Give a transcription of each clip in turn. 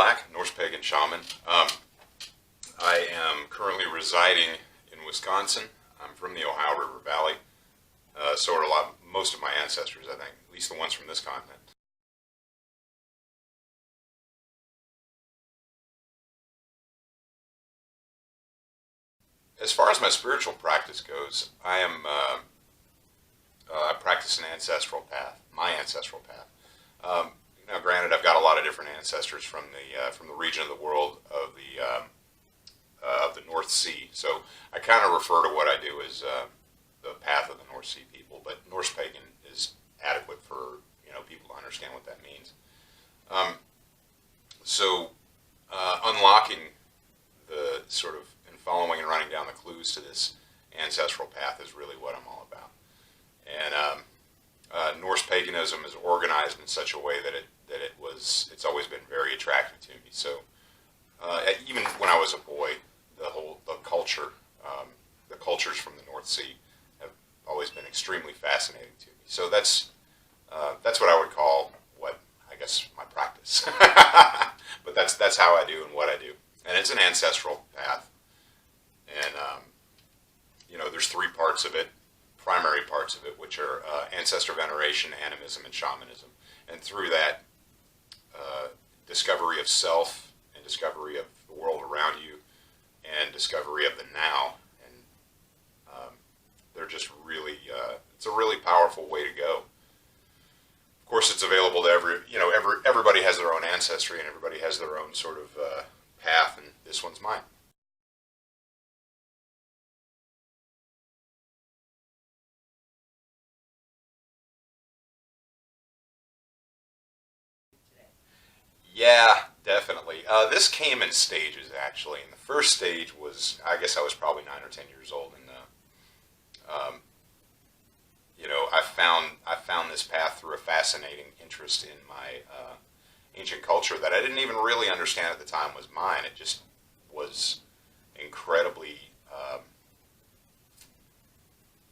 Black, Norse Pagan Shaman. I am currently residing in Wisconsin. I'm from the Ohio River Valley. So are most of my ancestors, I think, at least the ones from this continent. As far as my spiritual practice goes, I practice an ancestral path, my ancestral path. Now, granted, I've got a lot of different ancestors from the region of the world of the North Sea. So I kind of refer to what I do as the path of the North Sea people, but Norse Pagan is adequate for people to understand what that means. Unlocking the sort of and following and running down the clues to this ancestral path is really what I'm all about. And Norse paganism is organized in such a way that it's always been very attractive to me. So even when I was a boy, the cultures from the North Sea have always been extremely fascinating to me. So that's what I would call my practice. But that's how I do and what I do. And it's an ancestral path. And there's three parts of it, primary parts of it, which are ancestor veneration, animism, and shamanism. And through that, discovery of self and discovery of the world around you and discovery of the now. And they're just really, it's a really powerful way to go. Of course, it's available to everybody has their own ancestry and everybody has their own sort of path, and this one's mine. Yeah, definitely. This came in stages, actually. And the first stage was, I guess I was probably 9 or 10 years old, and I found this path through a fascinating interest in my ancient culture that I didn't even really understand at the time was mine. It just was incredibly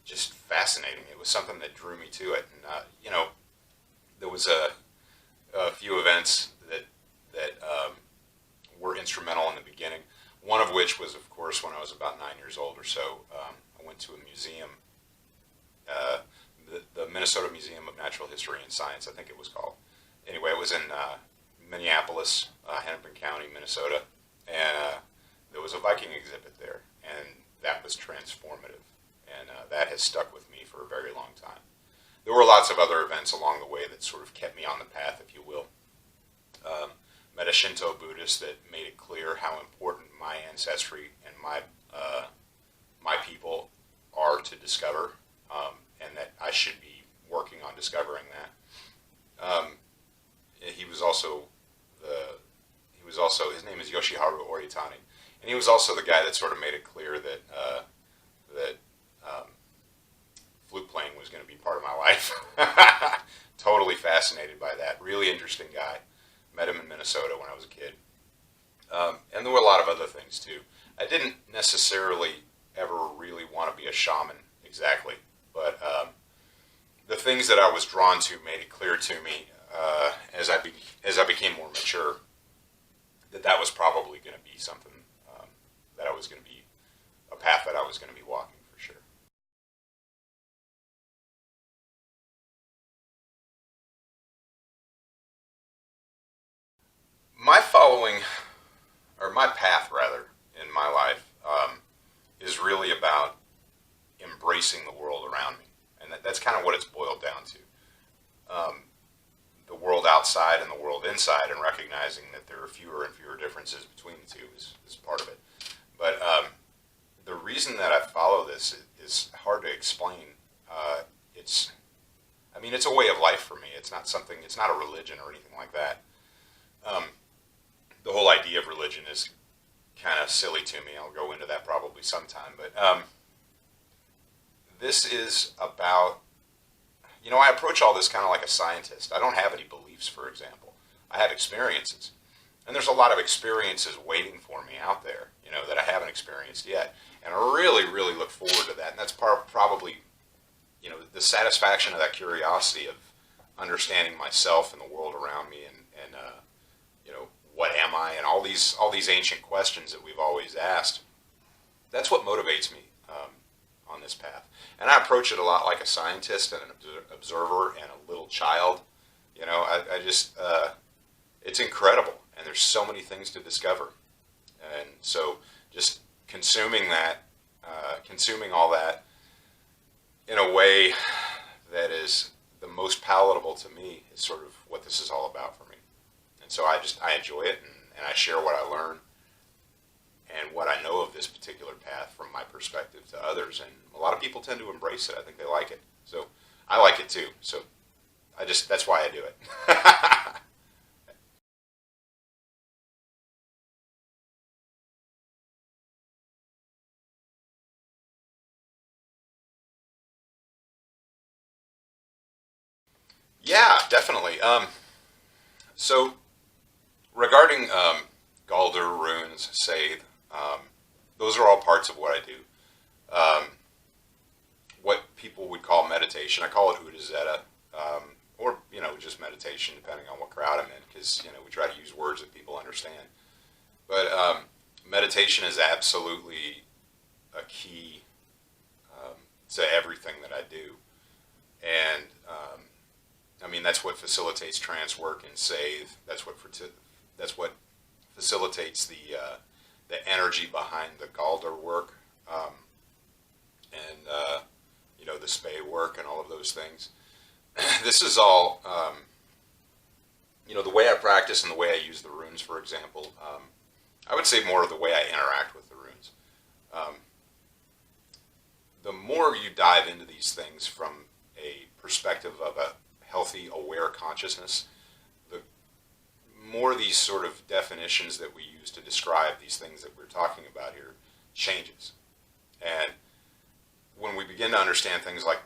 just fascinating. It was something that drew me to it, and there was a few events that were instrumental in the beginning. One of which was, of course, when I was about 9 years old or so. I went to a museum, the Minnesota Museum of Natural History and Science, I think it was called. Anyway, it was in Minneapolis, Hennepin County, Minnesota, and there was a Viking exhibit there, and that was transformative, and that has stuck with me for a very long time. There were lots of other events along the way that sort of kept me on the path, if you will. Met a Shinto Buddhist that made it clear how important my ancestry and my people are to discover, and that I should be working on discovering that. His name is Yoshiharu Oritani, and he was also the guy that sort of made it clear that flute playing was going to be part of my life. Totally fascinated by that. Really interesting guy. Met him in Minnesota when I was a kid. And there were a lot of other things too. I didn't necessarily ever really want to be a shaman exactly, but the things that I was drawn to made it clear to me as I became more mature that was probably going to be something that I was going to be a path that I was going to be walking for sure. My path rather, in my life, is really about embracing the world around me. And that's kind of what it's boiled down to. The world outside and the world inside, and recognizing that there are fewer and fewer differences between the two is part of it. But the reason that I follow this is hard to explain. It's a way of life for me. It's not a religion or anything like that. The whole idea of religion is kind of silly to me. I'll go into that probably sometime. But this is about, I approach all this kind of like a scientist. I don't have any beliefs, for example. I have experiences. And there's a lot of experiences waiting for me out there, that I haven't experienced yet. And I really, really look forward to that. And that's probably, the satisfaction of that curiosity of understanding myself and the world around me and what am I, and all these ancient questions that we've always asked. That's what motivates me on this path. And I approach it a lot like a scientist and an observer and a little child. You know, I just, it's incredible. And there's so many things to discover. And so just consuming that, consuming all that in a way that is the most palatable to me is sort of what this is all about for me. And so I enjoy it, and I share what I learn and what I know of this particular path from my perspective to others. And a lot of people tend to embrace it. I think they like it. So I like it too. So that's why I do it. Yeah, definitely. So regarding Galder, runes, Save, those are all parts of what I do. Um, what people would call meditation, I call it Udazeta, or just meditation, depending on what crowd I'm in, because we try to use words that people understand. But meditation is absolutely a key to everything that I do, and I mean that's what facilitates trance work and Save. That's what facilitates the energy behind the Galder work, and the Spey work and all of those things. This is all the way I practice and the way I use the runes, for example. I would say more of the way I interact with the runes. Um, the more you dive into these things from a perspective of a healthy, aware consciousness, the more these sort of definitions that we use to describe these things that we're talking about here changes. And when we begin to understand things like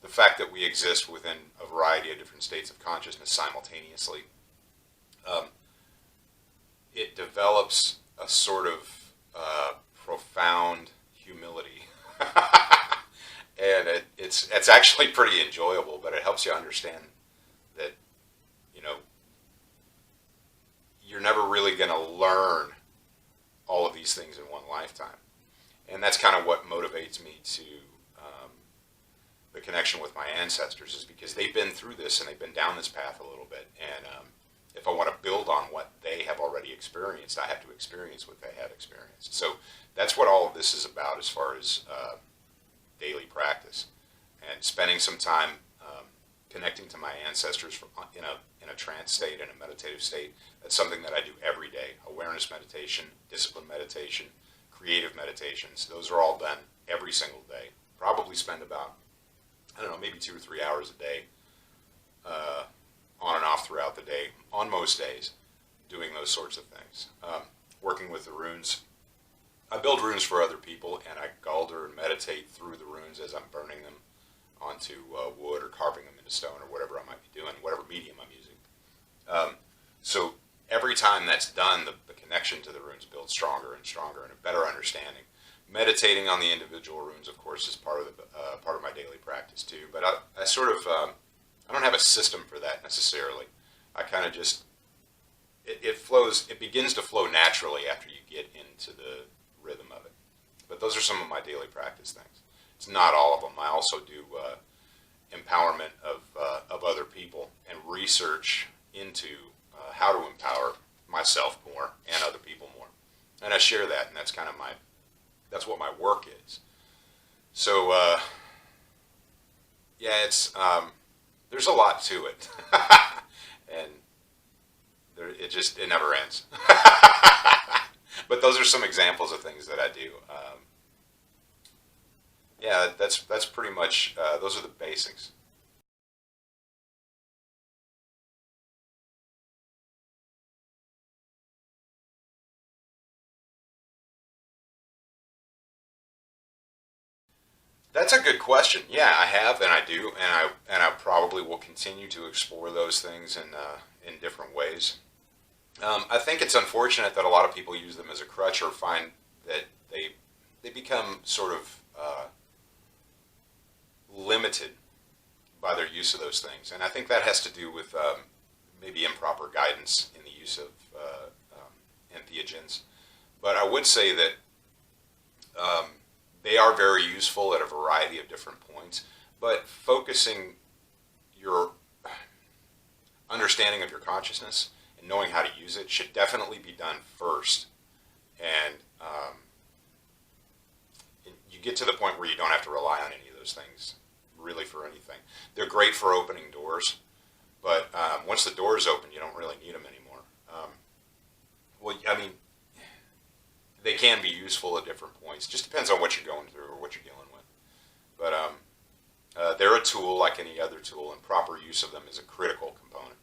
the fact that we exist within a variety of different states of consciousness simultaneously, um, it develops a sort of profound humility. And it's actually pretty enjoyable, but it helps you understand that, you're never really going to learn all of these things in one lifetime. And that's kind of what motivates me to the connection with my ancestors, is because they've been through this and they've been down this path a little bit. And if I want to build on what they have already experienced, I have to experience what they have experienced. So that's what all of this is about as far as daily practice, and spending some time connecting to my ancestors in a trance state, in a meditative state. That's something that I do every day. Awareness meditation, discipline meditation, creative meditations. Those are all done every single day. Probably spend about, maybe 2 or 3 hours a day, on and off throughout the day, on most days, doing those sorts of things. Working with the runes. I build runes for other people, and I galder and meditate through the runes as I'm burning them onto wood or carving them into stone or whatever I might be doing, whatever medium I'm using. So every time that's done, the connection to the runes builds stronger and stronger, and a better understanding. Meditating on the individual runes, of course, is part of my daily practice too. But I sort of I don't have a system for that necessarily. I kind of just it flows. It begins to flow naturally after you get into the rhythm of it. But those are some of my daily practice things. It's not all of them. I also do empowerment of other people and research into how to empower myself more and other people more. And I share that, and that's kind of that's what my work is. So it's there's a lot to it, and it never ends. But those are some examples of things that I do. That's pretty much those are the basics. That's a good question. Yeah, I have, and I do, and I probably will continue to explore those things in different ways. I think it's unfortunate that a lot of people use them as a crutch, or find that they become sort of limited by their use of those things, and I think that has to do with maybe improper guidance in the use of entheogens. But I would say that they are very useful at a variety of different points. But focusing your understanding of your consciousness and knowing how to use it should definitely be done first. And you get to the point where you don't have to rely on any of those things, really, for anything. They're great for opening doors, but once the door is open, you don't really need them anymore. Well, I mean, they can be useful at different points. Just depends on what you're going through or what you're dealing with. But they're a tool like any other tool, and proper use of them is a critical component.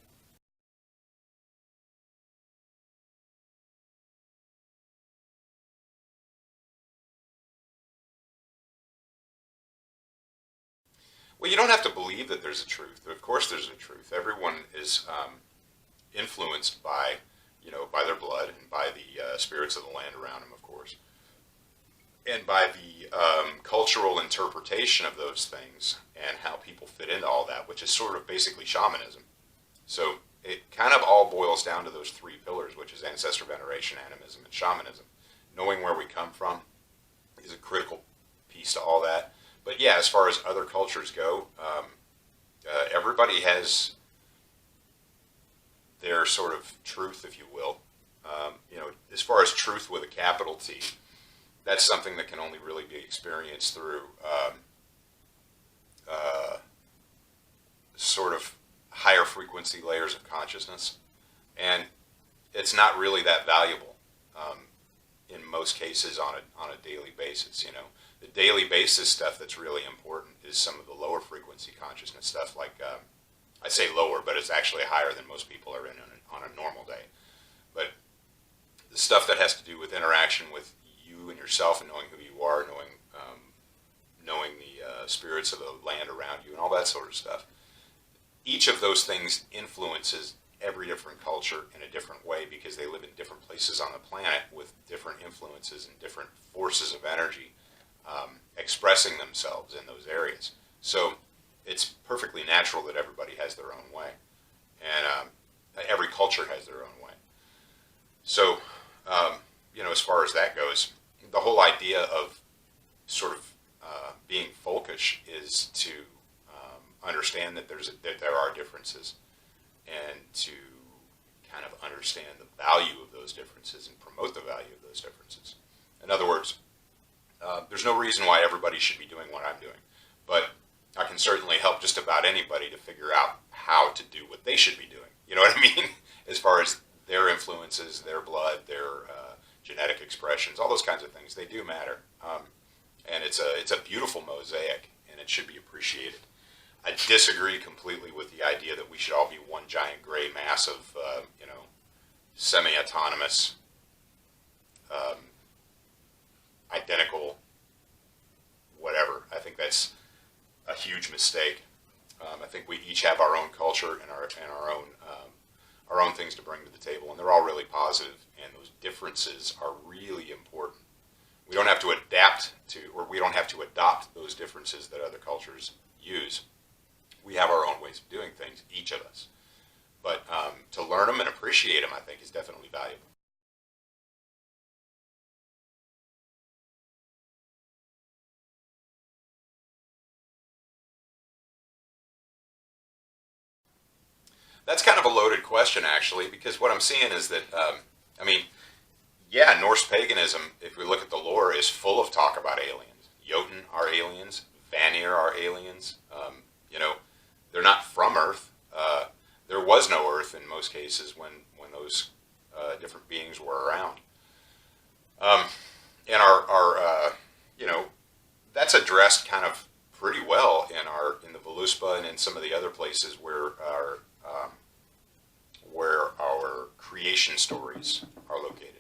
Well, you don't have to believe that there's a truth. Of course, there's a truth. Everyone is influenced by, by their blood and by the spirits of the land around them, of course, and by the cultural interpretation of those things and how people fit into all that, which is sort of basically shamanism. So it kind of all boils down to those three pillars, which is ancestor veneration, animism, and shamanism. Knowing where we come from is a critical piece to all that. But yeah, as far as other cultures go, everybody has their sort of truth, if you will. As far as truth with a capital T, that's something that can only really be experienced through sort of higher frequency layers of consciousness. And it's not really that valuable in most cases on a daily basis, The daily basis stuff that's really important is some of the lower frequency consciousness stuff, like I say lower, but it's actually higher than most people are in on a normal day. But the stuff that has to do with interaction with you and yourself and knowing who you are, knowing the spirits of the land around you and all that sort of stuff. Each of those things influences every different culture in a different way because they live in different places on the planet with different influences and different forces of energy expressing themselves in those areas. So it's perfectly natural that everybody has their own way, and every culture has their own way. So, as far as that goes, the whole idea of sort of being folkish is to understand that there are differences, and to kind of understand the value of those differences and promote the value of those differences. In other words, there's no reason why everybody should be doing what I'm doing, but I can certainly help just about anybody to figure out how to do what they should be doing. You know what I mean? As far as their influences, their blood, their genetic expressions, all those kinds of things, they do matter. And it's a beautiful mosaic, and it should be appreciated. I disagree completely with the idea that we should all be one giant gray mass of, semi-autonomous, identical, whatever. I think that's a huge mistake. I think we each have our own culture and our own things to bring to the table, and they're all really positive, and those differences are really important. We don't have to adapt to, or we don't have to adopt those differences that other cultures use. We have our own ways of doing things, each of us. But to learn them and appreciate them, I think, is definitely valuable. That's kind of a loaded question, actually, because what I'm seeing is that, yeah, Norse paganism, if we look at the lore, is full of talk about aliens. Jotun are aliens. Vanir are aliens. They're not from Earth. There was no Earth in most cases when those different beings were around. And that's addressed kind of pretty well in the Voluspa and in some of the other places where our creation stories are located.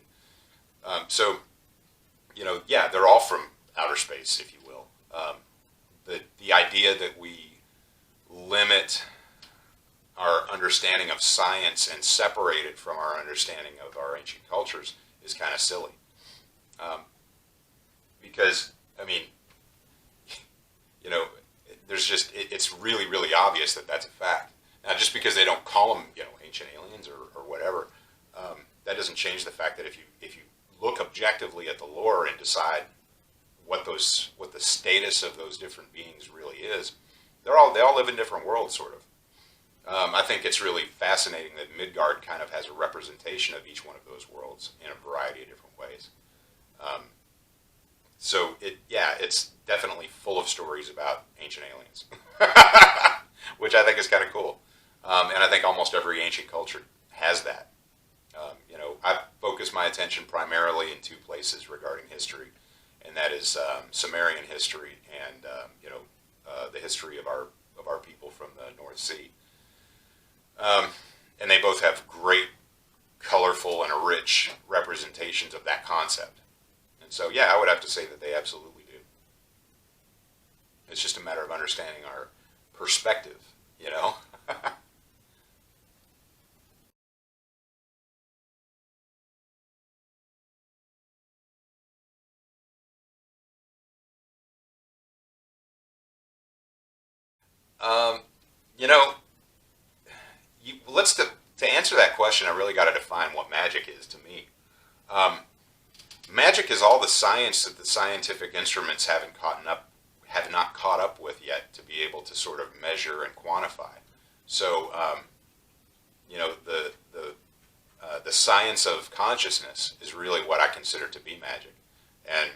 Yeah, they're all from outer space, if you will. The idea that we limit our understanding of science and separate it from our understanding of our ancient cultures is kind of silly. Because, it's really, really obvious that that's a fact. Now, just because they don't call them, ancient aliens or whatever, that doesn't change the fact that if you look objectively at the lore and decide what the status of those different beings really is, they all live in different worlds, sort of. I think it's really fascinating that Midgard kind of has a representation of each one of those worlds in a variety of different ways. Um, it's definitely full of stories about ancient aliens, which I think is kind of cool. And I think almost every ancient culture has that. I focus my attention primarily in two places regarding history, and that is Sumerian history and the history of our people from the North Sea. And they both have great, colorful, and rich representations of that concept. And so, yeah, I would have to say that they absolutely do. It's just a matter of understanding our perspective, you know? um, you know, to answer that question, I really got to define what magic is to me. Um, Magic is all the science that the scientific instruments have not caught up with yet to be able to sort of measure and quantify. So, the science of consciousness is really what I consider to be magic, and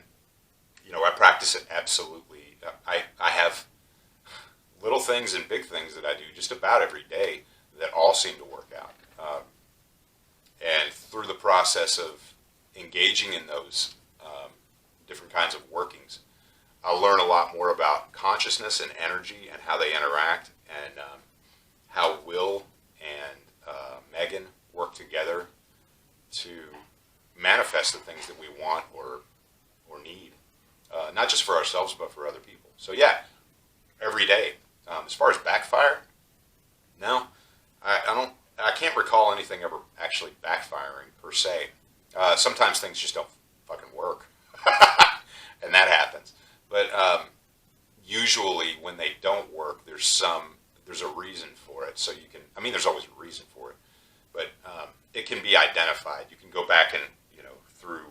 I practice it absolutely. I have little things and big things that I do just about every day that all seem to work out. And through the process of engaging in those different kinds of workings, I'll learn a lot more about consciousness and energy and how they interact, and how will and Megan work together to manifest the things that we want or need, not just for ourselves but for other people. So yeah, every day. As far as backfire, no, I don't. I can't recall anything ever actually backfiring per se. Sometimes things just don't fucking work, and that happens. But usually, when they don't work, there's a reason for it. So you can. I mean, there's always a reason for it, but it can be identified. You can go back and through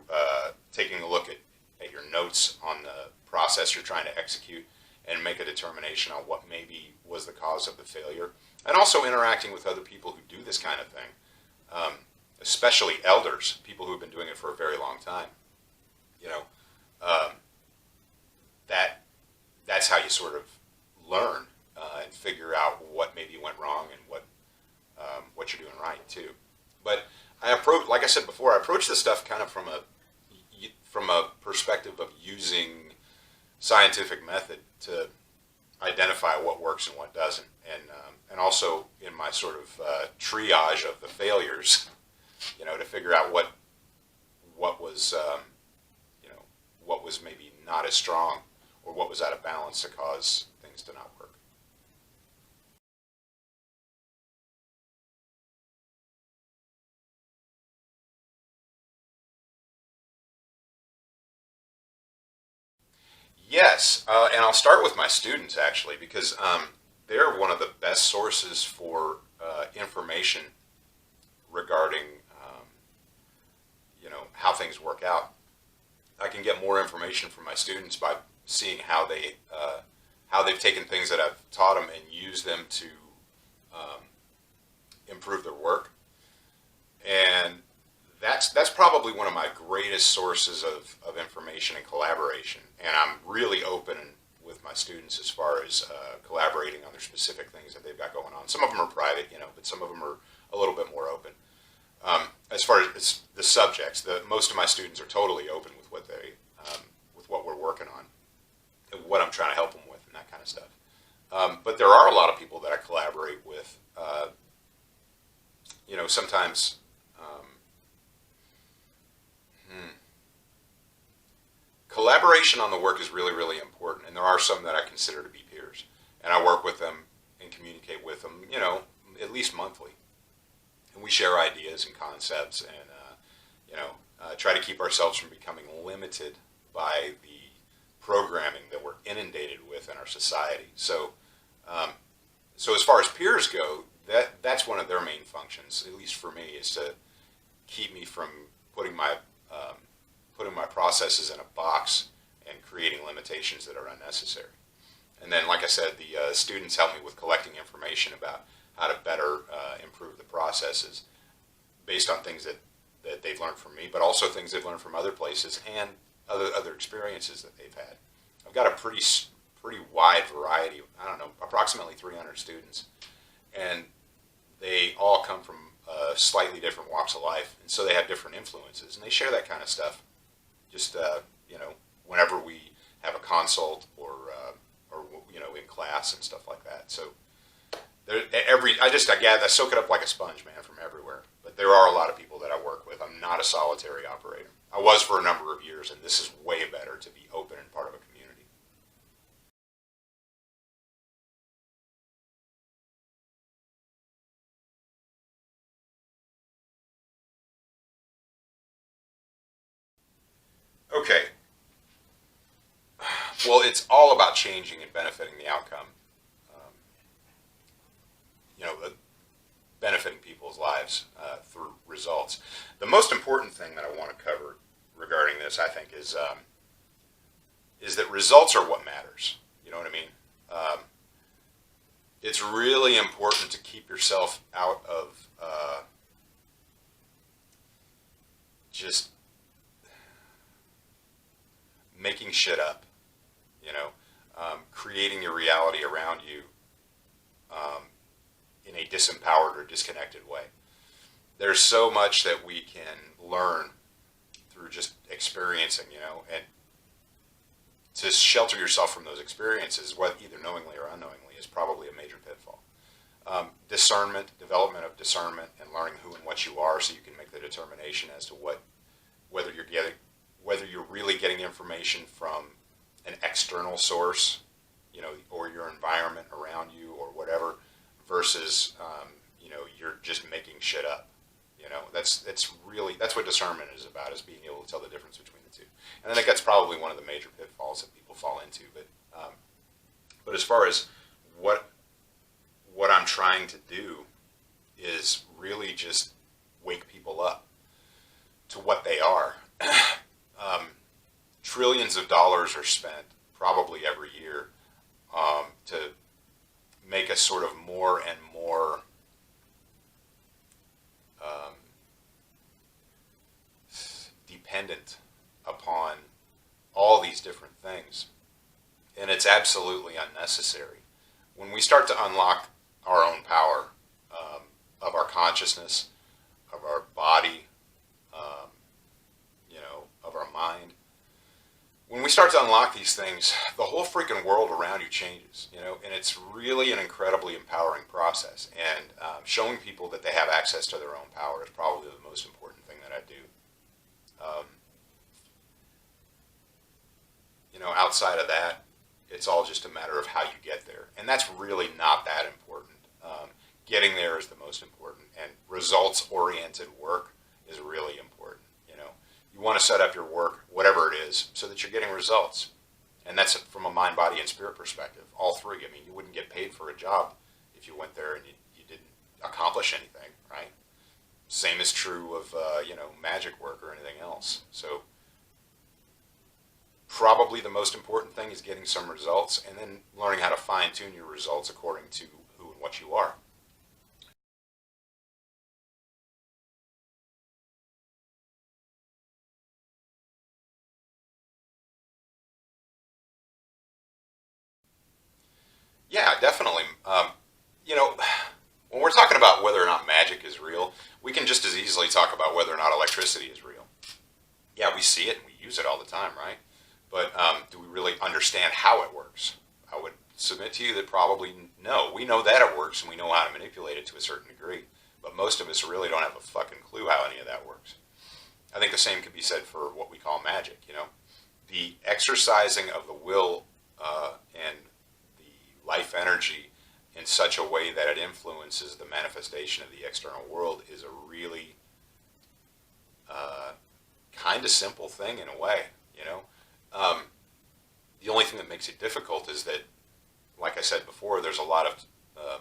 taking a look at your notes on the process you're trying to execute and make a determination on what maybe was the cause of the failure. And also interacting with other people who do this kind of thing, especially elders, people who have been doing it for a very long time. Um, that's how you sort of learn and figure out what maybe went wrong and what you're doing right too. But like I said before, I approach this stuff kind of from a perspective of using scientific method to identify what works and what doesn't, and also in my sort of triage of the failures, to figure out what was what was maybe not as strong or what was out of balance to cause things to not work. Yes, and I'll start with my students actually, because they're one of the best sources for information regarding how things work out. I can get more information from my students by seeing how they've taken things that I've taught them and used them to improve their work, and that's probably one of my greatest sources of information and collaboration. And I'm really open with my students as far as collaborating on their specific things that they've got going on. Some of them are private, but some of them are a little bit more open. As far as the subjects, most of my students are totally open with with what we're working on, and what I'm trying to help them with, and that kind of stuff. But there are a lot of people that I collaborate with. Sometimes. Collaboration on the work is really, really important, and there are some that I consider to be peers, and I work with them and communicate with them, at least monthly, and we share ideas and concepts, and try to keep ourselves from becoming limited by the programming that we're inundated with in our society. So, so as far as peers go, that's one of their main functions, at least for me, is to keep me from putting my putting my processes in a box and creating limitations that are unnecessary. And then, like I said, the students help me with collecting information about how to better improve the processes based on things that they've learned from me, but also things they've learned from other places and other experiences that they've had. I've got a pretty wide variety, I don't know, approximately 300 students, and they all come from slightly different walks of life, and so they have different influences, and they share that kind of stuff. Just whenever we have a consult or in class and stuff like that. So I soak it up like a sponge, man, from everywhere. But there are a lot of people that I work with. I'm not a solitary operator. I was for a number of years, and this is way better to be open and part of a community. Okay. Well, it's all about changing and benefiting the outcome. Um, benefiting people's lives through results. The most important thing that I want to cover regarding this, I think, is that results are what matters. You know what I mean? It's really important to keep yourself out of just making shit up. Creating your reality around you in a disempowered or disconnected way. There's so much that we can learn through just experiencing, and to shelter yourself from those experiences, whether either knowingly or unknowingly, is probably a major pitfall. Development of discernment, and learning who and what you are, so you can make the determination as to whether you're really getting information from an external source, or your environment around you or whatever, versus you're just making shit up. That's what discernment is about, is being able to tell the difference between the two. And I think that's probably one of the major pitfalls that people fall into. But as far as what I'm trying to do is really just wake people up to what they are. Trillions of dollars are spent probably every year to make us sort of more and more dependent upon all these different things. And it's absolutely unnecessary. When we start to unlock our own power of our consciousness, of our body, of our mind, when we start to unlock these things, the whole freaking world around you changes, and it's really an incredibly empowering process. And showing people that they have access to their own power is probably the most important thing that I do. Outside of that, it's all just a matter of how you get there, and that's really not that important. Getting there is the most important, and results-oriented work is really important. You want to set up your work, whatever it is, so that you're getting results. And that's from a mind, body, and spirit perspective, all three. I mean, you wouldn't get paid for a job if you went there and you didn't accomplish anything, right? Same is true of, magic work or anything else. So probably the most important thing is getting some results, and then learning how to fine-tune your results according to who and what you are. Yeah, definitely. When we're talking about whether or not magic is real, we can just as easily talk about whether or not electricity is real. Yeah, we see it and we use it all the time, right? But do we really understand how it works? I would submit to you that probably no. We know that it works and we know how to manipulate it to a certain degree, but most of us really don't have a fucking clue how any of that works. I think the same could be said for what we call magic, The exercising of the will and the life energy in such a way that it influences the manifestation of the external world is a really kind of simple thing in a way, The only thing that makes it difficult is that, like I said before, there's a lot of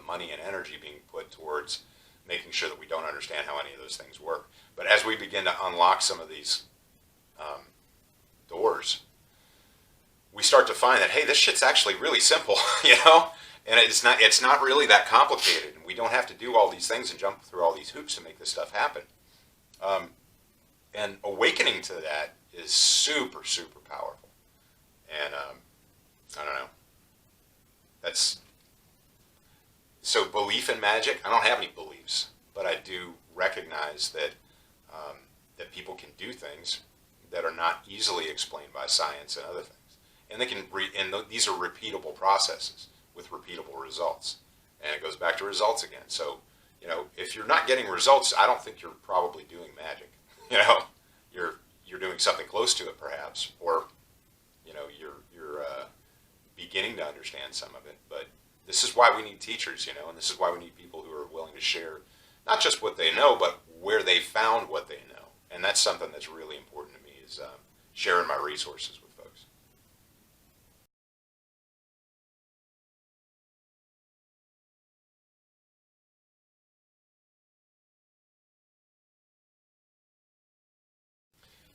money and energy being put towards making sure that we don't understand how any of those things work. But as we begin to unlock some of these doors, we start to find that, hey, this shit's actually really simple, you know? And it's not really that complicated. And we don't have to do all these things and jump through all these hoops to make this stuff happen. And awakening to that is super, super powerful. And I don't know. So belief in magic, I don't have any beliefs, but I do recognize that that people can do things that are not easily explained by science and other things. And these are repeatable processes with repeatable results. And it goes back to results again. So, you know, if you're not getting results, I don't think you're probably doing magic. You know, you're doing something close to it perhaps, or, you know, you're beginning to understand some of it. But this is why we need teachers, you know, and this is why we need people who are willing to share not just what they know, but where they found what they know. And that's something that's really important to me, is sharing my resources with folks.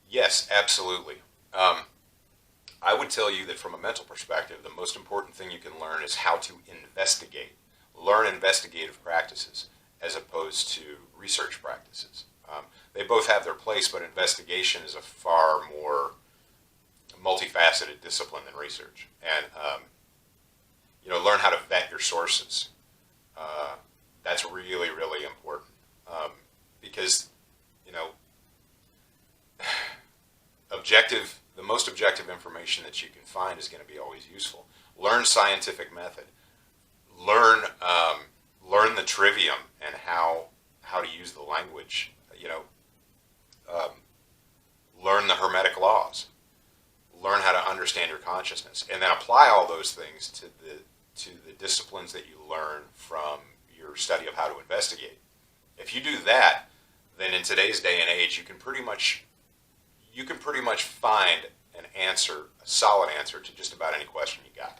Yes, absolutely. I would tell you that from a mental perspective, the most important thing you can learn is how to investigate. Learn investigative practices as opposed to research practices. They both have their place, but investigation is a far more multifaceted discipline than research. And, you know, learn how to vet your sources. That's really, really important. Because, you know, the most objective information that you can find is going to be always useful. Learn scientific method. Learn the trivium and how to use the language. You know, learn the Hermetic laws. Learn how to understand your consciousness, and then apply all those things to the disciplines that you learn from your study of how to investigate. If you do that, then in today's day and age, you can pretty much find an answer, a solid answer to just about any question you got.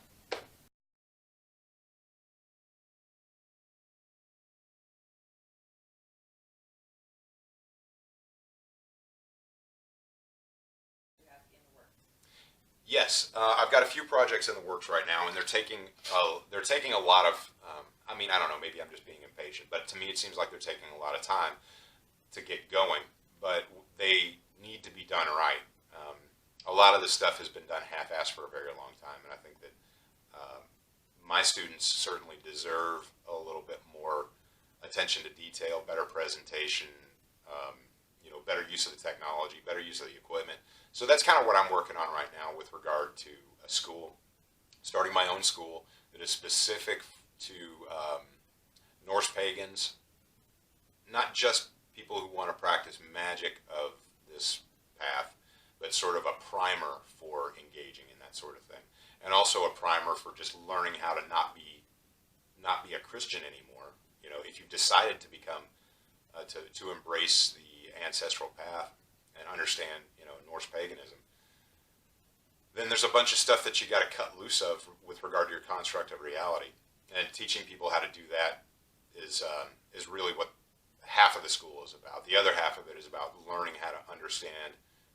Yes, I've got a few projects in the works right now, and they're taking a lot of. I mean, I don't know. Maybe I'm just being impatient, but to me, it seems like they're taking a lot of time to get going. But they need to be done right. A lot of this stuff has been done half-assed for a very long time, and I think that my students certainly deserve a little bit more attention to detail, better presentation, you know, better use of the technology, better use of the equipment. So that's kind of what I'm working on right now with regard to a school, starting my own school that is specific to Norse pagans, not just people who want to practice magic of this path, but sort of a primer for engaging in that sort of thing, and also a primer for just learning how to not be a Christian anymore. You know, if you've decided to become to embrace the ancestral path and understand, you know, Norse paganism, then there's a bunch of stuff that you got to cut loose of with regard to your construct of reality. And teaching people how to do that is really what half of the school is about. The other half of it is about learning how to understand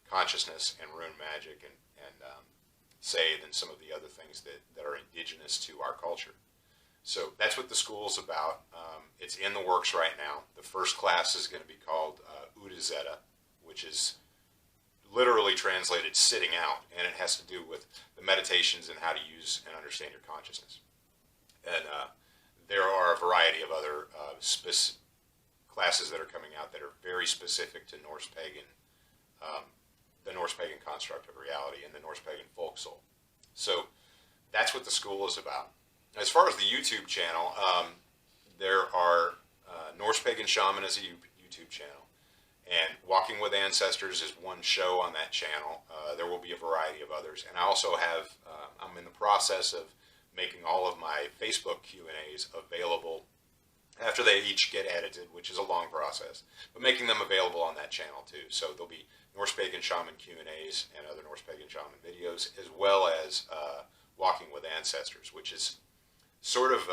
consciousness and rune magic and Save and some of the other things that are indigenous to our culture. So that's what the school's about. It's in the works right now. The first class is going to be called Udazeta, which is literally translated sitting out, and it has to do with the meditations and how to use and understand your consciousness. And there are a variety of other classes that are coming out that are very specific to Norse Pagan, the Norse Pagan construct of reality and the Norse Pagan folk soul. So that's what the school is about. As far as the YouTube channel, there are Norse Pagan Shaman is a YouTube channel, and Walking with Ancestors is one show on that channel. There will be a variety of others, and I also have I'm in the process of making all of my Facebook Q&As available after they each get edited, which is a long process, but making them available on that channel too. So there'll be Norse Pagan Shaman Q&As and other Norse Pagan Shaman videos, as well as Walking with Ancestors, which is sort of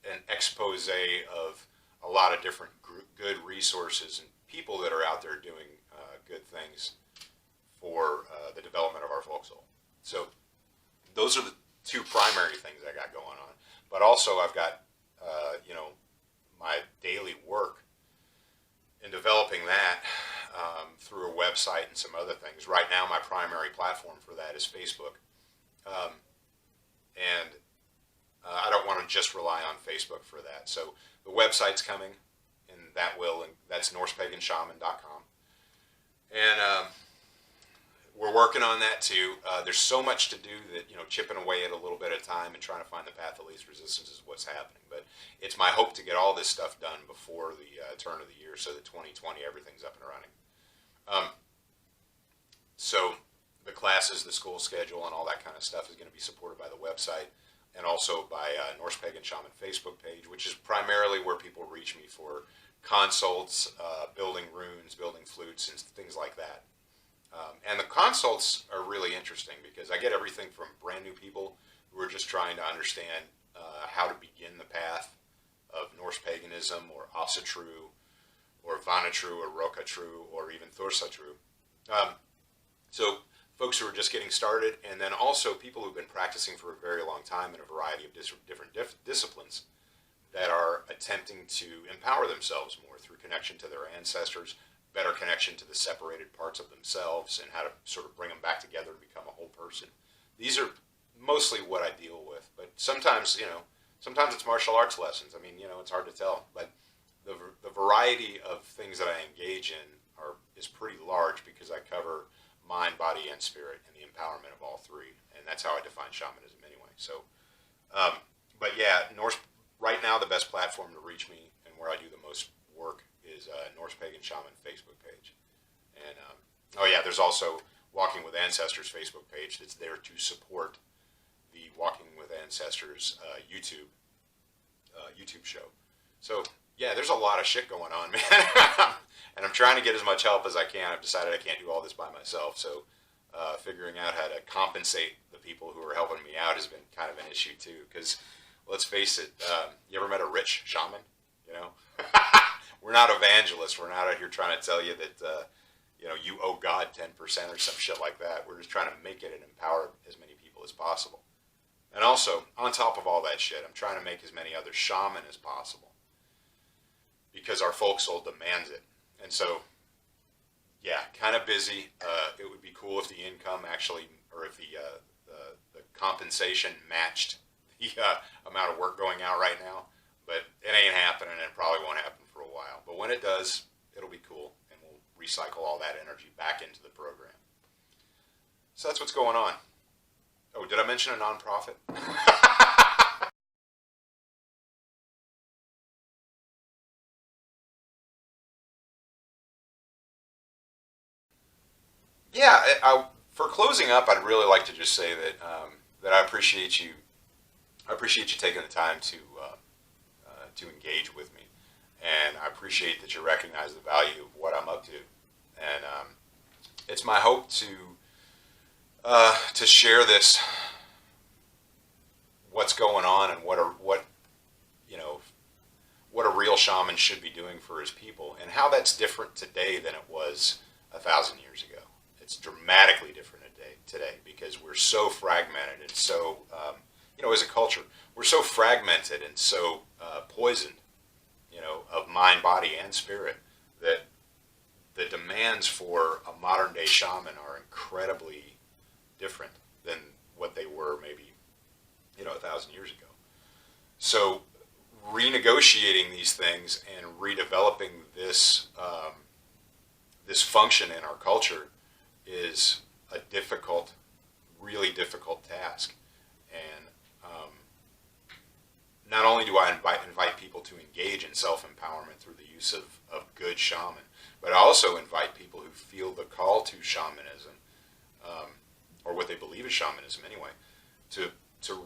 an expose of a lot of different good resources and people that are out there doing good things for the development of our folk soul. So those are the two primary things I got going on. But also I've got, my daily work in developing that through a website and some other things. Right now, my primary platform for that is Facebook. And I don't want to just rely on Facebook for that. So the website's coming, and that's NorsePaganShaman.com. And we're working on that too. There's so much to do that, chipping away at a little bit at a time and trying to find the path of least resistance is what's happening. But it's my hope to get all this stuff done before the turn of the year, so that 2020 everything's up and running. So the classes, the school schedule, and all that kind of stuff is going to be supported by the website, and also by Norse Pagan Shaman Facebook page, which is primarily where people reach me for consults, building runes, building flutes, and things like that. And the consults are really interesting because I get everything from brand new people who are just trying to understand how to begin the path of Norse paganism, or Asatru, or Vanatru, or Rokatru, or even Thorsatru. So folks who are just getting started, and then also people who've been practicing for a very long time in a variety of different disciplines that are attempting to empower themselves more through connection to their ancestors, better connection to the separated parts of themselves, and how to sort of bring them back together to become a whole person. These are mostly what I deal with, but sometimes, sometimes it's martial arts lessons. I mean, it's hard to tell, but the variety of things that I engage in is pretty large because I cover mind, body, and spirit, and the empowerment of all three, and that's how I define shamanism anyway. So, but yeah, right now the best platform to reach me and where I do the most work is Norse Pagan Shaman Facebook page. And there's also Walking with Ancestors Facebook page that's there to support the Walking with Ancestors YouTube show. So yeah, there's a lot of shit going on, man. And I'm trying to get as much help as I can. I've decided I can't do all this by myself, so figuring out how to compensate the people who are helping me out has been kind of an issue too. Because let's face it, you ever met a rich shaman? We're not evangelists. We're not out here trying to tell you that you owe God 10% or some shit like that. We're just trying to make it and empower as many people as possible. And also, on top of all that shit, I'm trying to make as many other shaman as possible, because our folk soul demands it. And so, yeah, kind of busy. It would be cool if the income actually, or if the compensation matched the amount of work going out right now. But it ain't happening, and it probably won't happen for a while. But when it does, it'll be cool, and we'll recycle all that energy back into the program. So that's what's going on. Oh, did I mention a nonprofit? Yeah, for closing up, I'd really like to just say that I appreciate you. I appreciate you taking the time to engage with me, and I appreciate that you recognize the value of what I'm up to. And it's my hope to share this, what's going on, and what a real shaman should be doing for his people, and how that's different today than it was 1,000 years ago. It's dramatically different today because we're so fragmented and so, as a culture, we're so fragmented and so poisoned, of mind, body, and spirit, that the demands for a modern day shaman are incredibly different than what they were maybe, 1,000 years ago. So renegotiating these things and redeveloping this this function in our culture is a difficult, really difficult task. And not only do I invite people to engage in self-empowerment through the use of good shaman, but I also invite people who feel the call to shamanism, or what they believe is shamanism anyway, to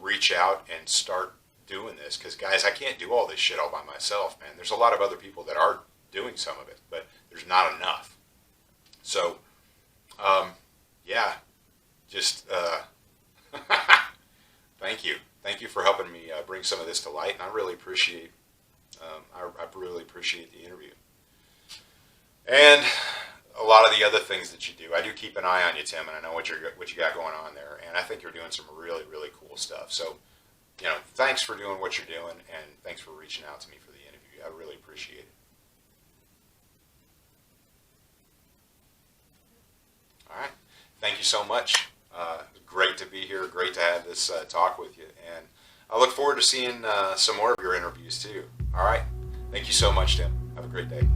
reach out and start doing this. Because guys, I can't do all this shit all by myself, man. There's a lot of other people that are doing some of it, but there's not enough. So, just thank you for helping me bring some of this to light, and I really appreciate I really appreciate the interview. And a lot of the other things that you do, I do keep an eye on you, Tim, and I know what you got going on there, and I think you're doing some really, really cool stuff. So, thanks for doing what you're doing, and thanks for reaching out to me for the interview. I really appreciate it. All right. Thank you so much. Great to be here. Great to have this talk with you. And I look forward to seeing some more of your interviews, too. All right. Thank you so much, Tim. Have a great day.